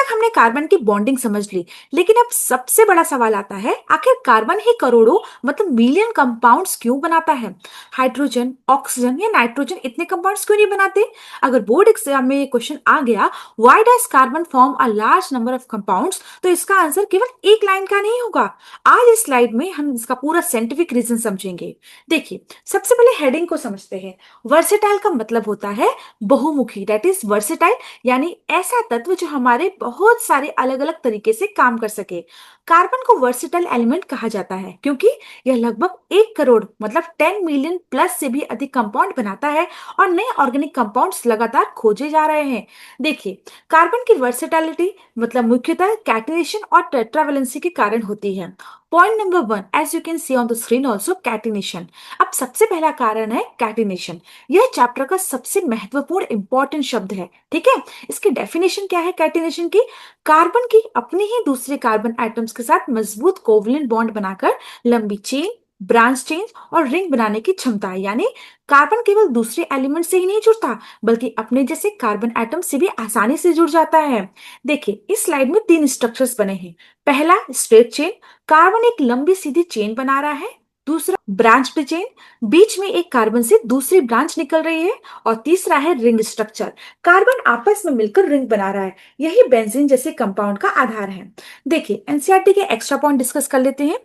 तक हमने कार्बन की बॉन्डिंग समझ ली, लेकिन अब सबसे बड़ा सवाल आता है, आखिर कार्बन ही करोड़ों मतलब मिलियन कंपाउंड्स क्यों बनाता है? हाइड्रोजन, ऑक्सीजन या नाइट्रोजन इतने कंपाउंड्स क्यों नहीं बनाते? अगर बोर्ड एग्जाम में ये क्वेश्चन आ गया, why does carbon form a large number of compounds, तो इसका आंसर केवल एक लाइन का नहीं होगा। आज इस स्लाइड में हम इसका पूरा साइंटिफिक रीजन समझेंगे। देखिए, सबसे पहले हेडिंग को समझते हैं। वर्सेटाइल का मतलब होता है बहुमुखी, दैट इज वर्सेटाइल, यानी ऐसा तत्व जो हमारे बहुत सारे अलग अलग तरीके से काम कर सके। कार्बन को वर्सेटाइल एलिमेंट कहा जाता है क्योंकि यह लगभग 1 करोड़ मतलब 10 मिलियन प्लस से भी अधिक कंपाउंड बनाता है और नए ऑर्गेनिक कंपाउंड्स लगातार खोजे जा रहे हैं। देखिए, कार्बन की वर्सेटालिटी मतलब मुख्यतः कैटिनेशन और टेट्रावैलेंसी के कारण होती है। Point number 1, as you can see on the screen also, catenation. अब सबसे पहला कारण है कैटिनेशन। यह चैप्टर का सबसे महत्वपूर्ण इंपॉर्टेंट शब्द है, ठीक है। इसकी डेफिनेशन क्या है कैटिनेशन की? कार्बन की अपने ही दूसरे कार्बन एटम्स के साथ मजबूत कोवलेंट बॉन्ड बनाकर लंबी चेन, ब्रांच चेन और रिंग बनाने की क्षमता है। यानी कार्बन केवल दूसरे एलिमेंट से ही नहीं जुड़ता, बल्कि अपने जैसे कार्बन एटम से भी आसानी से जुड़ जाता है। देखिए, इस स्लाइड में 3 स्ट्रक्चर्स बने हैं। पहला, स्ट्रेट चेन, कार्बन एक लंबी सीधी चेन बना रहा है। दूसरा, ब्रांच चेन, बीच में एक कार्बन से दूसरी ब्रांच निकल रही है। और तीसरा है रिंग स्ट्रक्चर, कार्बन आपस में मिलकर रिंग बना रहा है। यही बेंजीन जैसे कंपाउंड का आधार है। देखिए, एनसीईआरटी के एक्स्ट्रा पॉइंट डिस्कस कर लेते हैं।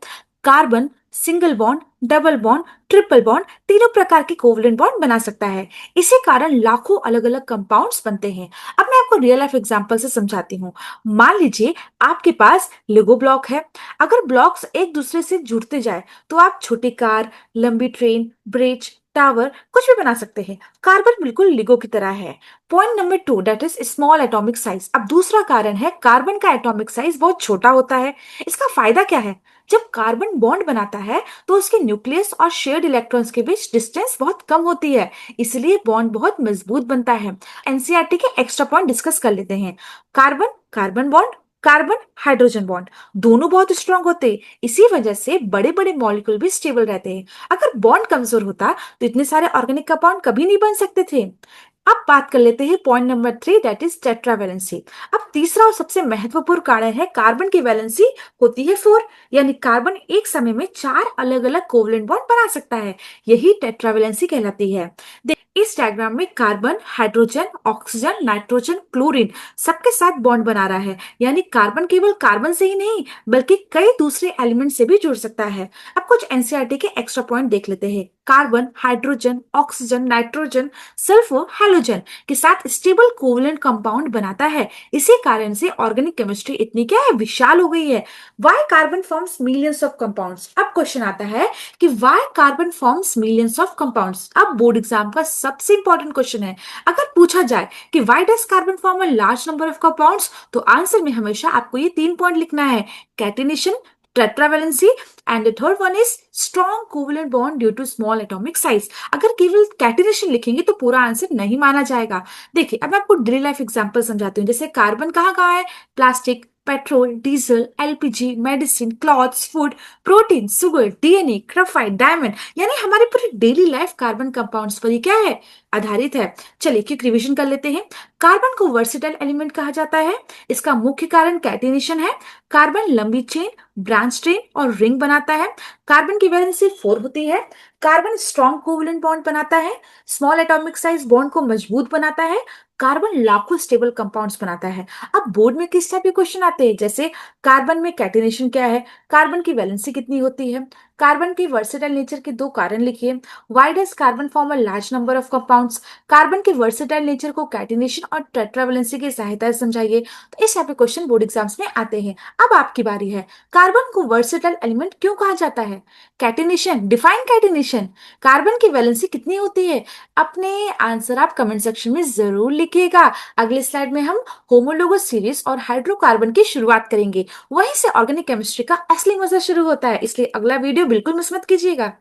Carbon single bond, double bond, triple bond, तीनों प्रकार के कोवलेंट बॉन्ड बना सकता है। इसी कारण लाखों अलग अलग कंपाउंड्स बनते हैं। अब मैं आपको रियल लाइफ एग्जांपल से समझाती हूँ। मान लीजिए आपके पास लेगो ब्लॉक है। अगर ब्लॉक्स एक दूसरे से जुड़ते जाए तो आप छोटी कार, लंबी ट्रेन, ब्रिज, टावर कुछ भी बना सकते हैं। कार्बन बिल्कुल लिगो की तरह है। Point number 2, that is small atomic size. अब दूसरा कारण है, कार्बन का एटॉमिक साइज बहुत छोटा होता है। इसका फायदा क्या है? जब कार्बन बॉन्ड बनाता है तो उसके न्यूक्लियस और शेयर्ड इलेक्ट्रॉन्स के बीच डिस्टेंस बहुत कम होती है, इसलिए बॉन्ड बहुत मजबूत बनता है। एनसीईआरटी के एक्स्ट्रा पॉइंट डिस्कस कर लेते हैं। Carbon carbon bond, carbon hydrogen bond, दोनों बहुत स्ट्रांग होते हैं। इसी वजह से बड़े बड़े मॉलिक्यूल भी स्टेबल रहते हैं। अगर बॉन्ड कमजोर होता तो इतने सारे ऑर्गेनिक कंपाउंड कभी नहीं बन सकते थे। अब बात कर लेते हैं point number 3, that is tetravalency. अब तीसरा और सबसे महत्वपूर्ण कारण है, कार्बन की वैलेंसी होती है 4, यानी कार्बन एक समय में 4 अलग अलग कोवलेंट बॉन्ड बना सकता है। यही टेट्रावैलेंसी कहलाती है। इस डायग्राम में carbon, hydrogen, oxygen, nitrogen, chlorine सबके साथ बॉन्ड बना रहा है। यानी कार्बन केवल कार्बन से ही नहीं बल्कि कई दूसरे एलिमेंट से भी जुड़ सकता है। अब कुछ एनसीईआरटी के एक्स्ट्रा पॉइंट देख लेते हैं। Carbon, hydrogen, oxygen, nitrogen, sulphur, halogen के साथ स्टेबल कोवलेंट कंपाउंड बनाता है। इसी कारण से ऑर्गेनिक केमिस्ट्री इतनी क्या है, विशाल हो गई है। Why carbon forms millions of compounds. अब क्वेश्चन आता है कि why carbon forms millions of compounds. अब बोर्ड एग्जाम का सबसे इंपॉर्टेंट क्वेश्चन है। अगर पूछा जाए कि why does carbon form a large number of compounds, तो आंसर में हमेशा आपको ये 3 पॉइंट लिखना है, catenation, tetravalency and the third one is strong covalent bond due to small atomic size. अगर केवल कैटिनेशन लिखेंगे तो पूरा आंसर नहीं माना जाएगा। देखिए, अब मैं आपको डेली लाइफ एग्जांपल समझाती हूँ। जैसे कार्बन कहाँ कहाँ है? Plastic, petrol, diesel, LPG, medicine, clothes, food, protein, sugar, DNA, graphite, diamond, यानी हमारे पूरी डेली लाइफ कार्बन कंपाउंड्स पर ही क्या है, आधारित है। चलिए क्विक रिवीजन कर लेते हैं। कार्बन को वर्सेटाइल एलिमेंट कहा जाता है। इसका मुख्य कारण कैटिनेशन है। कार्बन लंबी चेन, ब्रांच चेन और रिंग बनाता है। कार्बन की वैलेंसी 4 होती है। कार्बन स्ट्रॉन्ग कोवलेंट बॉन्ड बनाता है। स्मॉल एटॉमिक साइज बॉन्ड को मजबूत बनाता है। कार्बन लाखों स्टेबल कंपाउंड्स बनाता है। अब बोर्ड में किस टाइप के क्वेश्चन आते हैं, जैसे कार्बन में कैटिनेशन क्या है, कार्बन की वैलेंसी कितनी होती है, कार्बन की वर्सेटाइल नेचर के 2 कारण लिखिए, why does carbon form a large number of compounds, carbon के वर्सेटाइल नेचर को कैटिनेशन और टेट्रावैलेंसी की सहायता से समझाइए। तो इस टाइप के क्वेश्चन बोर्ड एग्जाम्स में आते हैं। अब आपकी बारी है। कार्बन को वर्सेटाइल एलिमेंट क्यों कहा जाता है? Catenation, define catenation. कार्बन की वैलेंसी कितनी होती है? अपने आंसर आप कमेंट सेक्शन में जरूर लिखिएगा। अगले स्लाइड में हम होमोलोगस सीरीज और हाइड्रोकार्बन की शुरुआत करेंगे। वहीं से ऑर्गेनिक केमिस्ट्री का असली मजा शुरू होता है, इसलिए अगला वीडियो बिल्कुल मिस मत कीजिएगा।